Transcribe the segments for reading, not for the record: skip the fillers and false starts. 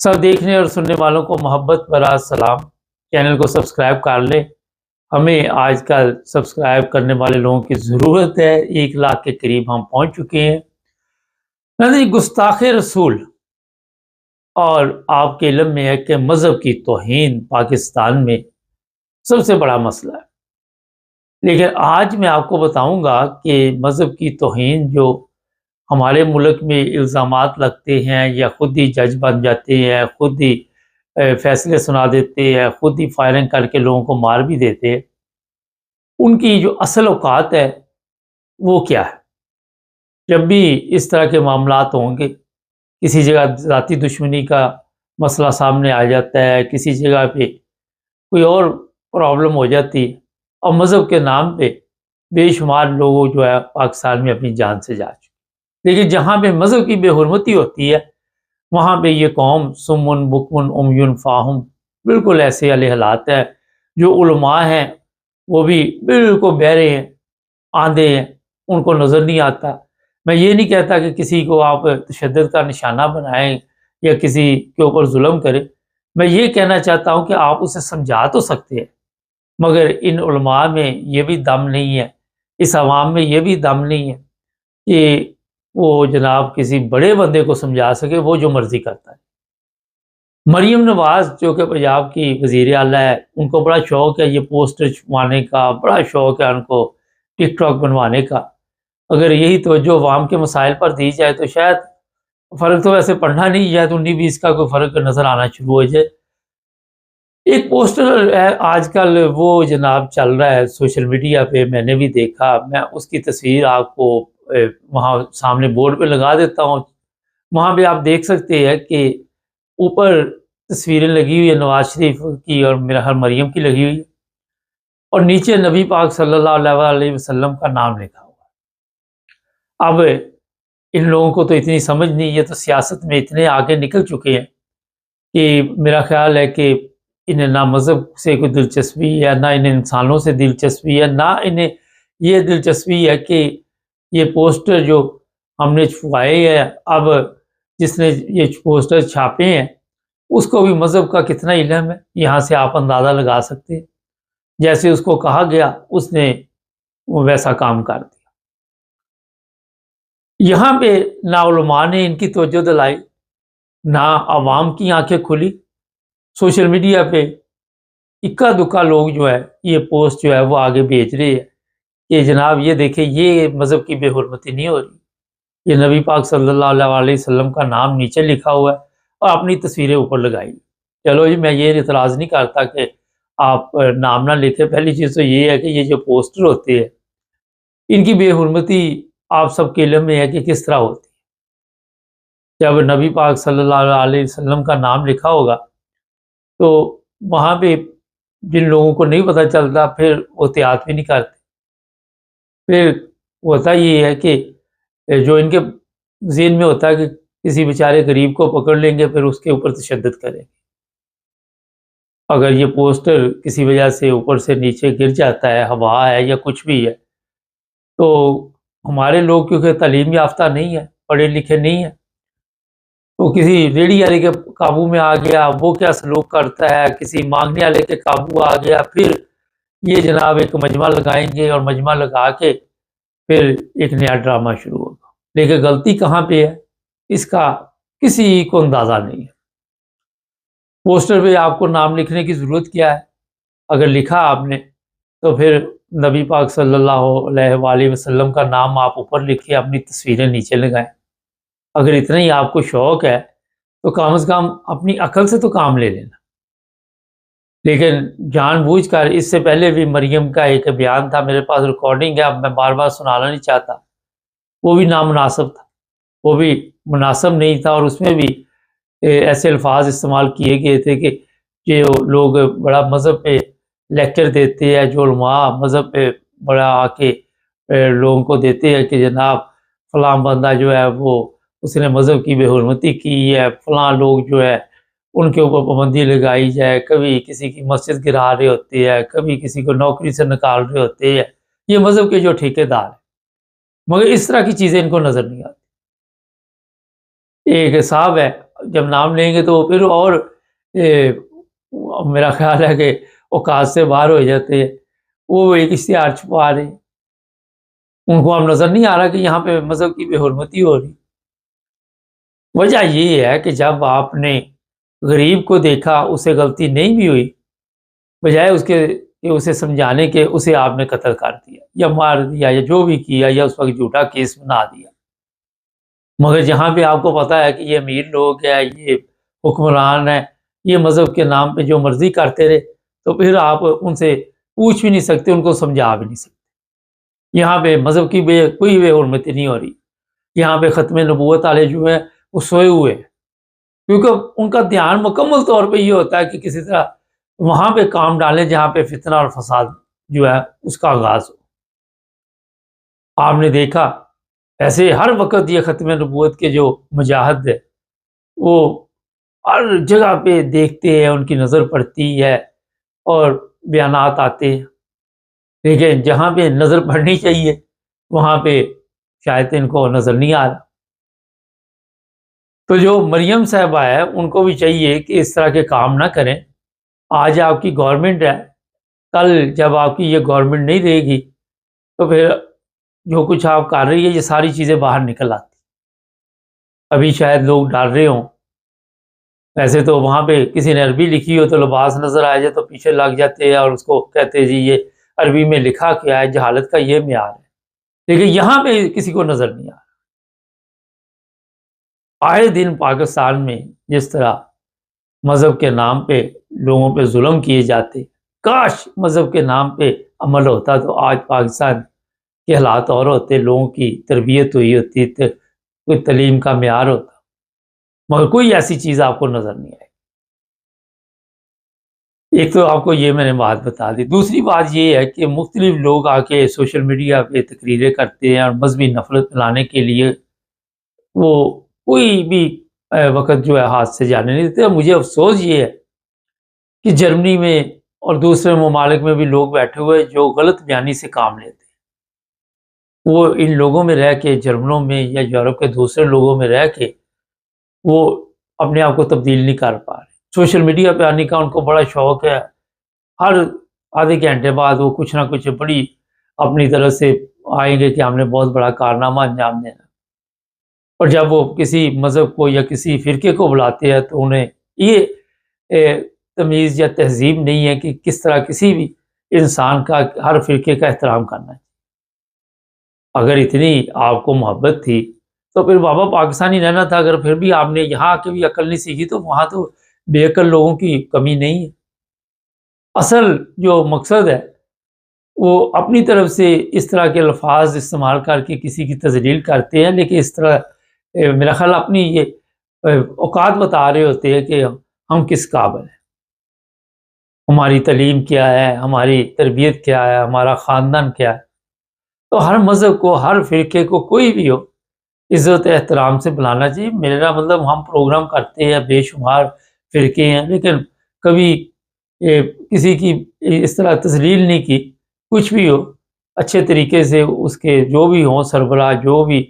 سب دیکھنے اور سننے والوں کو محبت برا سلام۔ چینل کو سبسکرائب کر لیں۔ ہمیں آج کل سبسکرائب کرنے والے لوگوں کی ضرورت ہے، 1 لاکھ کے قریب ہم پہنچ چکے ہیں۔ گستاخ رسول اور آپ کے علم میں ہے کہ مذہب کی توہین پاکستان میں سب سے بڑا مسئلہ ہے، لیکن آج میں آپ کو بتاؤں گا کہ مذہب کی توہین جو ہمارے ملک میں الزامات لگتے ہیں یا خود ہی جج بن جاتے ہیں، خود ہی فیصلے سنا دیتے ہیں، خود ہی فائرنگ کر کے لوگوں کو مار بھی دیتے ہیں، ان کی جو اصل اوقات ہے وہ کیا ہے؟ جب بھی اس طرح کے معاملات ہوں گے، کسی جگہ ذاتی دشمنی کا مسئلہ سامنے آ جاتا ہے، کسی جگہ پہ کوئی اور پرابلم ہو جاتی ہے، اور مذہب کے نام پہ بے شمار لوگ جو ہے پاکستان میں اپنی جان سے جا چکے۔ لیکن جہاں پہ مذہب کی بے حرمتی ہوتی ہے وہاں پہ یہ قوم سمن بکمن عمیٌ فاہم، بالکل ایسے والے حالات ہیں۔ جو علماء ہیں وہ بھی بالکل بہرے ہیں، آندھے ہیں، ان کو نظر نہیں آتا۔ میں یہ نہیں کہتا کہ کسی کو آپ تشدد کا نشانہ بنائیں یا کسی کے اوپر ظلم کریں، میں یہ کہنا چاہتا ہوں کہ آپ اسے سمجھا تو سکتے ہیں، مگر ان علماء میں یہ بھی دم نہیں ہے، اس عوام میں یہ بھی دم نہیں ہے کہ وہ جناب کسی بڑے بندے کو سمجھا سکے، وہ جو مرضی کرتا ہے۔ مریم نواز جو کہ پنجاب کی وزیر اعلیٰ ہے، ان کو بڑا شوق ہے یہ پوسٹر چھپوانے کا، بڑا شوق ہے ان کو ٹک ٹاک بنوانے کا۔ اگر یہی توجہ عوام کے مسائل پر دی جائے تو شاید فرق تو ویسے پڑھنا نہیں، شاید 19-20 کا کوئی فرق نظر آنا شروع ہو جائے۔ ایک پوسٹر ہے آج کل وہ جناب چل رہا ہے سوشل میڈیا پہ، میں نے بھی دیکھا، میں اس کی تصویر آپ کو وہاں سامنے بورڈ پہ لگا دیتا ہوں۔ وہاں پہ آپ دیکھ سکتے ہیں کہ اوپر تصویریں لگی ہوئی ہیں نواز شریف کی اور مریم کی لگی ہوئی ہے، اور نیچے نبی پاک صلی اللہ علیہ وسلم کا نام لکھا ہوا ہے۔ اب ان لوگوں کو تو اتنی سمجھ نہیں، یہ تو سیاست میں اتنے آگے نکل چکے ہیں کہ میرا خیال ہے کہ انہیں نہ مذہب سے کوئی دلچسپی ہے، نہ انہیں انسانوں سے دلچسپی ہے، نہ انہیں یہ دلچسپی ہے کہ یہ پوسٹر جو ہم نے چھپوائے ہیں، اب جس نے یہ پوسٹر چھاپے ہیں اس کو بھی مذہب کا کتنا علم ہے، یہاں سے آپ اندازہ لگا سکتے ہیں۔ جیسے اس کو کہا گیا اس نے ویسا کام کر دیا۔ یہاں پہ نہ علماء نے ان کی توجہ دلائی، نہ عوام کی آنکھیں کھلی۔ سوشل میڈیا پہ اکا دکا لوگ جو ہے یہ پوسٹ جو ہے وہ آگے بھیج رہے ہیں کہ جناب یہ دیکھیں یہ مذہب کی بے حرمتی نہیں ہو رہی، یہ نبی پاک صلی اللہ علیہ وسلم کا نام نیچے لکھا ہوا ہے اور اپنی تصویریں اوپر لگائی۔ چلو جی، میں یہ اعتراض نہیں کرتا کہ آپ نام نہ لکھیں، پہلی چیز تو یہ ہے کہ یہ جو پوسٹر ہوتے ہیں ان کی بے حرمتی آپ سب کے علم میں ہے کہ کس طرح ہوتی ہے۔ جب نبی پاک صلی اللہ علیہ وسلم کا نام لکھا ہوگا تو وہاں پہ جن لوگوں کو نہیں پتہ چلتا پھر وہ احتیاط بھی نہیں کرتے، پھر ہوتا یہ ہے کہ جو ان کے ذہن میں ہوتا ہے کہ کسی بیچارے غریب کو پکڑ لیں گے پھر اس کے اوپر تشدد کریں گے۔ اگر یہ پوسٹر کسی وجہ سے اوپر سے نیچے گر جاتا ہے، ہوا ہے یا کچھ بھی ہے، تو ہمارے لوگ کیونکہ تعلیم یافتہ نہیں ہے، پڑھے لکھے نہیں ہیں، تو کسی ریڑھی والے کے قابو میں آ گیا، وہ کیا سلوک کرتا ہے، کسی مانگنے والے کے قابو آ گیا، پھر یہ جناب ایک مجمع لگائیں گے اور مجمع لگا کے پھر ایک نیا ڈرامہ شروع ہوگا۔ لیکن غلطی کہاں پہ ہے اس کا کسی کو اندازہ نہیں ہے۔ پوسٹر پہ آپ کو نام لکھنے کی ضرورت کیا ہے؟ اگر لکھا آپ نے تو پھر نبی پاک صلی اللہ علیہ وآلہ وسلم کا نام آپ اوپر لکھیں، اپنی تصویریں نیچے لگائیں۔ اگر اتنا ہی آپ کو شوق ہے تو کم از کم اپنی عقل سے تو کام لے لینا۔ لیکن جان بوجھ کر، اس سے پہلے بھی مریم کا ایک بیان تھا، میرے پاس ریکارڈنگ ہے، اب میں بار بار سنانا نہیں چاہتا، وہ بھی نامناسب تھا، وہ بھی مناسب نہیں تھا، اور اس میں بھی ایسے الفاظ استعمال کیے گئے تھے کہ جو لوگ بڑا مذہب پہ لیکچر دیتے ہیں، جو علماء مذہب پہ بڑا آ کے لوگوں کو دیتے ہیں کہ جناب فلاں بندہ جو ہے وہ اس نے مذہب کی بے حرمتی کی ہے، فلاں لوگ جو ہے ان کے اوپر پابندی لگائی جائے، کبھی کسی کی مسجد گرا رہے ہوتے ہیں، کبھی کسی کو نوکری سے نکال رہے ہوتے ہیں، یہ مذہب کے جو ٹھیکیدار ہیں، مگر اس طرح کی چیزیں ان کو نظر نہیں آتی۔ ایک صاحب ہے جب نام لیں گے تو پھر اور میرا خیال ہے کہ اوقات سے باہر ہو جاتے ہیں، وہ ایک اشتہار چھپا رہے ہیں، ان کو اب نظر نہیں آ رہا کہ یہاں پہ مذہب کی بے حرمتی ہو رہی۔ وجہ یہ ہے کہ جب آپ نے غریب کو دیکھا، اسے غلطی نہیں بھی ہوئی، بجائے اس کے کہ اسے سمجھانے کے اسے آپ نے قتل کر دیا یا مار دیا یا جو بھی کیا، یا اس وقت جھوٹا کیس بنا دیا۔ مگر جہاں پہ آپ کو پتا ہے کہ یہ امیر لوگ ہیں، یہ حکمران ہیں، یہ مذہب کے نام پہ جو مرضی کرتے رہے، تو پھر آپ ان سے پوچھ بھی نہیں سکتے، ان کو سمجھا بھی نہیں سکتے۔ یہاں پہ مذہب کی کوئی بے حرمتی نہیں ہو رہی، یہاں پہ ختم نبوت والے جو ہیں وہ سوئے ہوئے ہیں، کیونکہ ان کا دھیان مکمل طور پہ یہ ہوتا ہے کہ کسی طرح وہاں پہ کام ڈالیں جہاں پہ فتنہ اور فساد جو ہے اس کا آغاز ہو۔ آپ نے دیکھا ایسے ہر وقت یہ ختم نبوت کے جو مجاہد ہے وہ ہر جگہ پہ دیکھتے ہیں، ان کی نظر پڑتی ہے اور بیانات آتے ہیں، لیکن جہاں پہ نظر پڑنی چاہیے وہاں پہ شاید ان کو نظر نہیں آ رہا۔ تو جو مریم صاحبہ ہے ان کو بھی چاہیے کہ اس طرح کے کام نہ کریں۔ آج آپ کی گورنمنٹ ہے، کل جب آپ کی یہ گورنمنٹ نہیں رہے گی تو پھر جو کچھ آپ کر رہی ہے یہ ساری چیزیں باہر نکل آتی۔ ابھی شاید لوگ ڈر رہے ہوں، ویسے تو وہاں پہ کسی نے عربی لکھی ہو تو لباس نظر آ جائے تو پیچھے لگ جاتے ہیں اور اس کو کہتے ہیں جی یہ عربی میں لکھا کیا ہے، جہالت کا یہ معیار ہے، لیکن یہاں پہ کسی کو نظر نہیں آ رہا۔ آئے دن پاکستان میں جس طرح مذہب کے نام پہ لوگوں پہ ظلم کیے جاتے، کاش مذہب کے نام پہ عمل ہوتا تو آج پاکستان کے حالات اور ہوتے، لوگوں کی تربیت ہوئی ہوتی، کوئی تعلیم کا معیار ہوتا، مگر کوئی ایسی چیز آپ کو نظر نہیں آئی۔ ایک تو آپ کو یہ میں نے بات بتا دی، دوسری بات یہ ہے کہ مختلف لوگ آ کے سوشل میڈیا پہ تقریریں کرتے ہیں اور مذہبی نفرت پھیلانے کے لیے وہ کوئی بھی وقت جو ہے ہاتھ سے جانے نہیں دیتے۔ مجھے افسوس یہ ہے کہ جرمنی میں اور دوسرے ممالک میں بھی لوگ بیٹھے ہوئے جو غلط بیانی سے کام لیتے ہیں، وہ ان لوگوں میں رہ کے، جرمنوں میں یا یورپ کے دوسرے لوگوں میں رہ کے وہ اپنے آپ کو تبدیل نہیں کر پا رہے۔ سوشل میڈیا پہ آنے کا ان کو بڑا شوق ہے، ہر آدھے گھنٹے بعد وہ کچھ نہ کچھ بڑی اپنی طرف سے آئیں گے کہ ہم نے بہت بڑا کارنامہ انجام دینا، اور جب وہ کسی مذہب کو یا کسی فرقے کو بلاتے ہیں تو انہیں یہ تمیز یا تہذیب نہیں ہے کہ کس طرح کسی بھی انسان کا، ہر فرقے کا احترام کرنا ہے۔ اگر اتنی آپ کو محبت تھی تو پھر بابا پاکستانی رہنا تھا، اگر پھر بھی آپ نے یہاں آ کے بھی عقل نہیں سیکھی تو وہاں تو بے عقل لوگوں کی کمی نہیں ہے۔ اصل جو مقصد ہے وہ اپنی طرف سے اس طرح کے الفاظ استعمال کر کے کسی کی تذلیل کرتے ہیں، لیکن اس طرح میرا خیال اپنی یہ اوقات بتا رہے ہوتے ہیں کہ ہم کس قابل ہیں، ہماری تعلیم کیا ہے، ہماری تربیت کیا ہے، ہمارا خاندان کیا ہے۔ تو ہر مذہب کو، ہر فرقے کو، کوئی بھی ہو، عزت احترام سے بلانا چاہیے۔ میرا مطلب ہم پروگرام کرتے ہیں، بے شمار فرقے ہیں، لیکن کبھی کسی کی اس طرح تذلیل نہیں کی۔ کچھ بھی ہو اچھے طریقے سے اس کے جو بھی ہوں سربراہ، جو بھی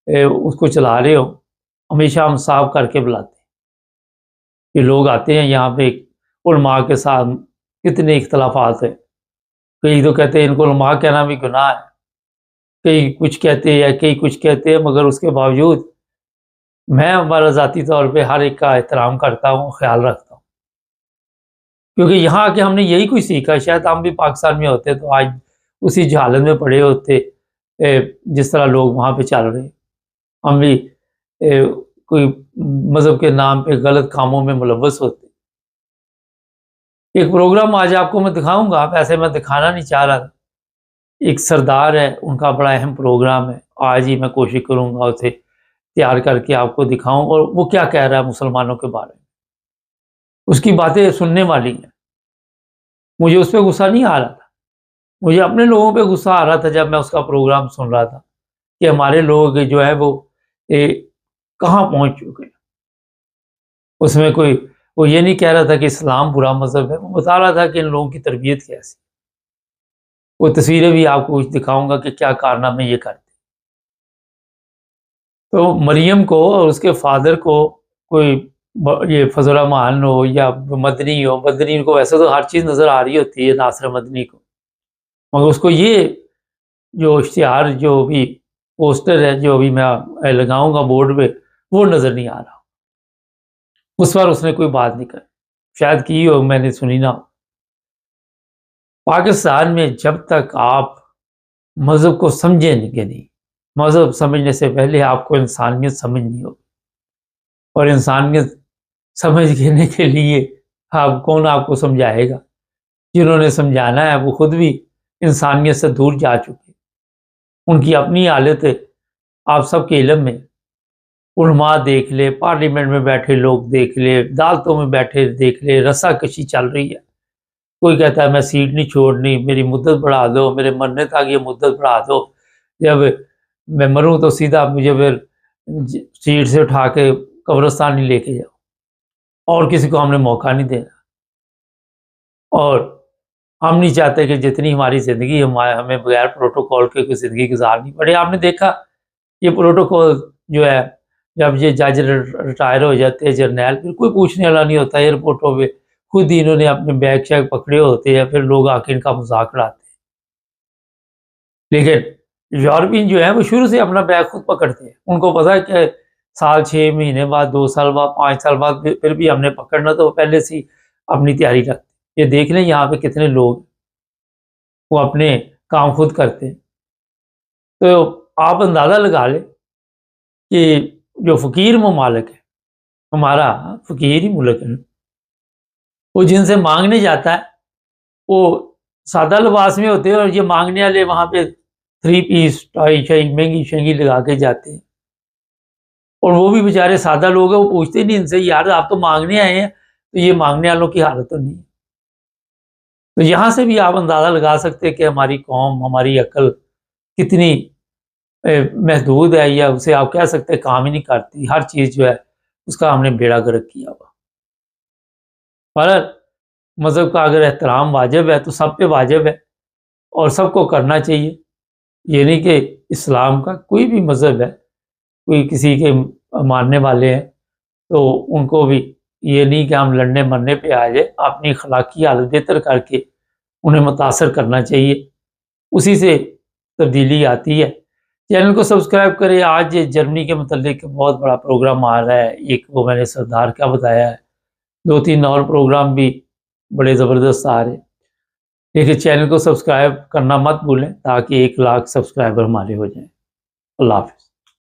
اس کو چلا رہے ہوں، ہمیشہ ہم صاف کر کے بلاتے ہیں کہ لوگ آتے ہیں یہاں پہ علماء کے ساتھ کتنے اختلافات ہیں، کئی تو کہتے ہیں ان کو علماء کہنا بھی گناہ ہے، کئی کچھ کہتے ہیں، کئی کچھ کہتے ہیں، مگر اس کے باوجود میں ہمارا ذاتی طور پہ ہر ایک کا احترام کرتا ہوں، خیال رکھتا ہوں، کیونکہ یہاں آ کے ہم نے یہی کچھ سیکھا۔ شاید ہم بھی پاکستان میں ہوتے تو آج اسی جہالت میں پڑے ہوتے جس طرح لوگ وہاں پہ چل رہے ہیں، ہم بھی کوئی مذہب کے نام پہ غلط کاموں میں ملوث ہوتے۔ ایک پروگرام آج آپ کو میں دکھاؤں گا، ویسے میں دکھانا نہیں چاہ رہا تھا، ایک سردار ہے، ان کا بڑا اہم پروگرام ہے، آج ہی میں کوشش کروں گا اسے تیار کر کے آپ کو دکھاؤں، اور وہ کیا کہہ رہا ہے مسلمانوں کے بارے میں، اس کی باتیں سننے والی ہیں۔ مجھے اس پہ غصہ نہیں آ رہا تھا، مجھے اپنے لوگوں پہ غصہ آ رہا تھا جب میں اس کا پروگرام سن رہا تھا کہ ہمارے لوگ جو ہے وہ کہاں پہنچ چکے ہیں۔ اس میں کوئی وہ یہ نہیں کہہ رہا تھا کہ اسلام برا مذہب ہے، وہ بتا رہا تھا کہ ان لوگوں کی تربیت کیسی۔ وہ تصویریں بھی آپ کو کچھ دکھاؤں گا کہ کیا کارنامے یہ کرتے۔ تو مریم کو اور اس کے فادر کو کوئی یہ فضل الرحمان ہو یا مدنی ہو، مدنی کو ویسے تو ہر چیز نظر آ رہی ہوتی ہے ناصر مدنی کو، مگر اس کو یہ جو اشتہار جو بھی پوسٹر ہے جو بھی میں لگاؤں گا بورڈ پہ وہ نظر نہیں آ رہا۔ اس پر اس نے کوئی بات نہیں کری، شاید کی ہو میں نے سنی نہ ہو۔ پاکستان میں جب تک آپ مذہب کو سمجھیں گے نہیں، مذہب سمجھنے سے پہلے آپ کو انسانیت سمجھنی ہوگی، اور انسانیت سمجھنے کے لیے کون آپ کو سمجھائے گا؟ جنہوں نے سمجھانا ہے وہ خود بھی انسانیت سے دور جا چکے، ان کی اپنی حالت ہے۔ آپ سب کے علم میں علماء دیکھ لے، پارلیمنٹ میں بیٹھے لوگ دیکھ لے، عدالتوں میں بیٹھے دیکھ لے، رسا کشی چل رہی ہے۔ کوئی کہتا ہے میں سیٹ نہیں چھوڑنی، میری مدت بڑھا دو، میرے مرنے تک یہ مدت بڑھا دو، جب میں مروں تو سیدھا مجھے پھر سیٹ سے اٹھا کے قبرستان نہیں لے کے جاؤ، اور کسی کو ہم نے موقع نہیں دینا، اور ہم نہیں چاہتے کہ جتنی ہماری زندگی ہمیں بغیر پروٹوکول کے کوئی زندگی گزارنی پڑے۔ آپ نے دیکھا یہ پروٹوکول جو ہے، جب یہ جج ریٹائر ہو جاتے ہیں جرنیل، پھر کوئی پوچھنے والا نہیں ہوتا ایئرپورٹوں پہ، خود ہی انہوں نے اپنے بیگ شیگ پکڑے ہوتے ہیں، پھر لوگ آ کے ان کا مذاق اڑاتے ہیں۔ لیکن یورپین جو ہے وہ شروع سے اپنا بیگ خود پکڑتے ہیں، ان کو پتا ہے کہ سال 6 مہینے بعد، 2 سال بعد، 5 سال بعد پھر بھی ہم نے پکڑنا، تو وہ پہلے سے ہی اپنی تیاری رکھتے ہیں۔ یہ دیکھ لیں یہاں پہ کتنے لوگ وہ اپنے کام خود کرتے ہیں۔ تو آپ اندازہ لگا لیں کہ جو فقیر ممالک ہے، ہمارا فقیر ہی ملک ہے، وہ جن سے مانگنے جاتا ہے وہ سادہ لباس میں ہوتے ہیں، اور یہ مانگنے والے وہاں پہ 3 پیس ٹائی شائی مہنگی شہنگی لگا کے جاتے ہیں، اور وہ بھی بیچارے سادہ لوگ ہیں، وہ پوچھتے نہیں ان سے یار آپ تو مانگنے آئے ہیں، تو یہ مانگنے والوں کی حالت تو نہیں ہے۔ تو یہاں سے بھی آپ اندازہ لگا سکتے ہیں کہ ہماری قوم، ہماری عقل کتنی محدود ہے، یا اسے آپ کہہ سکتے ہیں کام ہی نہیں کرتی، ہر چیز جو ہے اس کا ہم نے بیڑا گرک کیا ہوا۔ پر مذہب کا اگر احترام واجب ہے تو سب پہ واجب ہے، اور سب کو کرنا چاہیے۔ یہ نہیں کہ اسلام کا کوئی بھی مذہب ہے، کوئی کسی کے ماننے والے ہیں تو ان کو بھی یہ نہیں کہ ہم لڑنے مرنے پہ آ جائے، اپنی اخلاقی حالت بہتر کر کے انہیں متاثر کرنا چاہیے، اسی سے تبدیلی آتی ہے۔ چینل کو سبسکرائب کریں۔ آج جرمنی کے متعلق بہت بڑا پروگرام آ رہا ہے، ایک وہ میں نے سردار کا بتایا ہے، 2-3 اور پروگرام بھی بڑے زبردست آ رہے ہیں، لیکن چینل کو سبسکرائب کرنا مت بھولیں تاکہ 1 لاکھ سبسکرائبر ہمارے ہو جائیں۔ اللہ حافظ۔